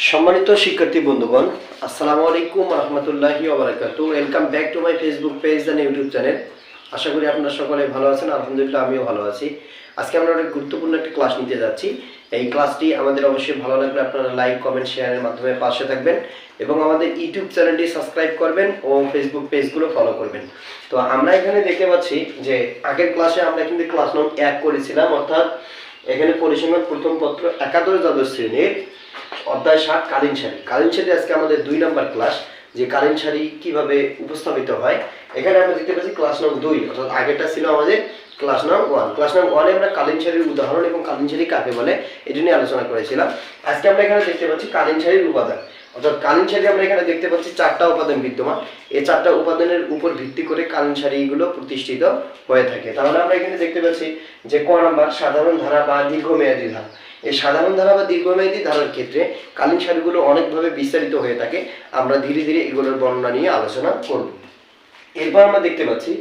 সম্মানিত শিক্ষার্থী বন্ধুগণ, আসসালামু আলাইকুম রহমতুল্লাহি ওয়া বারাকাতুহু। Welcome back to my Facebook page and YouTube channel. আশা করি আপনারা সকলে ভালো আছেন। আলহামদুলিল্লাহ আমিও ভালো আছি। আজকে আমরা অনেক গুরুত্বপূর্ণ একটি ক্লাস নিতে যাচ্ছি। এই ক্লাসটি আমাদের অবশ্যই ভালো লাগলে আপনারা লাইক, কমেন্ট, শেয়ারের মাধ্যমে পাশে থাকবেন এবং আমাদের ইউটিউব চ্যানেলটি সাবস্ক্রাইব করবেন ও ফেসবুক পেজগুলো ফলো করবেন। তো আমরা এখানে দেখতে পাচ্ছি যে আগের ক্লাসে আমরা কিন্তু ক্লাস নম্বর 1 করেছিলাম, অর্থাৎ এখানে পরিসীমার প্রথম পত্র একাদশ দ্বাদশ শ্রেণীর অধ্যায় 7 কালীন সারি। কালীন সারি আজকে আমাদের 2 নম্বর ক্লাস, যে কালীন সারি কিভাবে উপস্থাপিত হয়। এখানে আমরা দেখতে পাচ্ছি ক্লাস নম্বর 2, অর্থাৎ আগেরটা ছিল আমাদের ক্লাস নম্বর 1। ক্লাস নম্বর 1 এ আমরা কালীন সারির উদাহরণ এবং কালীন সারি কাকে বলে এটা নিয়ে আলোচনা করেছিলাম। আজকে আমরা এখানে দেখতে পাচ্ছি কালীন সারির উপাদান, অর্থাৎ কালীন সারি আমরা এখানে দেখতে পাচ্ছি 4টা উপাদান বিদ্যমান। এই 4টা উপাদানের উপর ভিত্তি করে কালীন সারিগুলো প্রতিষ্ঠিত হয়ে থাকে। তাহলে আমরা এখানে দেখতে পাচ্ছি যে ক নাম্বার সাধারণ ধারা বা দীর্ঘমেয়াদী ধারা। এই সাধারণ ধারা বা দীর্ঘমেয়াদী ধারার ক্ষেত্রে কালীন সারিগুলো অনেকভাবে বিস্তারিত হয়ে থাকে। আমরা ধীরে ধীরে এগুলোর বর্ণনা নিয়ে আলোচনা করব। এরপর আমরা দেখতে পাচ্ছি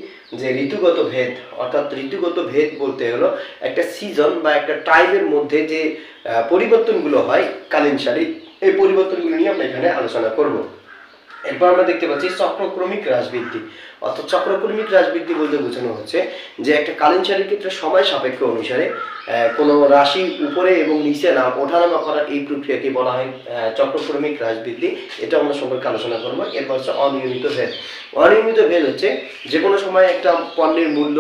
যে ঋতুগত ভেদ, অর্থাৎ ঋতুগত ভেদ বলতে হলো একটা সিজন বা একটা টাইমের মধ্যে যে পরিবর্তনগুলো হয় কালীন সারি, এই পরিবর্তনগুলো নিয়ে আমরা এখানে আলোচনা করব। এরপর আমরা দেখতে পাচ্ছি চক্রক্রমিক হ্রাস বৃদ্ধি, অর্থাৎ চক্রক্রমিক হ্রাস বৃদ্ধি বলতে বোঝানো হচ্ছে যে একটা কালীন সারির ক্ষেত্রে সময় সাপেক্ষ অনুসারে কোনো রাশি উপরে এবং নিচে না ওঠানামা করার এই প্রক্রিয়াকে বলা হয় চক্রক্রমিক হ্রাস বৃদ্ধি। এটা আমরা সম্পর্কে আলোচনা করবো। এরপর হচ্ছে অনিয়মিত ভেদ। অনিয়মিত ভেদ হচ্ছে যে কোনো সময় একটা পণ্যের মূল্য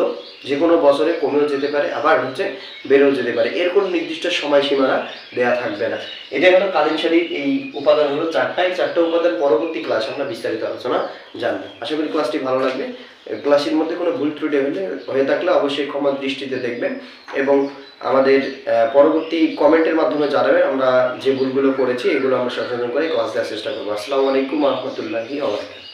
যে কোনো বছরে কমেও যেতে পারে, আবার হচ্ছে বেড়েও যেতে পারে, এর কোনো নির্দিষ্ট সময়সীমা দেয়া থাকবে না। এটা হলো কালীন সারির এই উপাদান হলো 4টা। এই 4টা উপাদান পরবর্তী ক্লাসে আমরা বিস্তারিত আলোচনা জানবো। আশা করি ক্লাসটি ভালো লাগবে। ক্লাসের মধ্যে কোনো ভুল ত্রুটি হয়ে থাকলে অবশ্যই ক্ষমার দৃষ্টিতে দেখবেন এবং আমাদের পরবর্তী কমেন্টের মাধ্যমে জানাবেন। আমরা যে ভুলগুলো করেছি এগুলো আমরা সংশোধন করে ক্লাস দেওয়ার চেষ্টা করবো। আসসালামু আলাইকুম ওয়া রাহমাতুল্লাহি ওয়া বারাকাতুহু।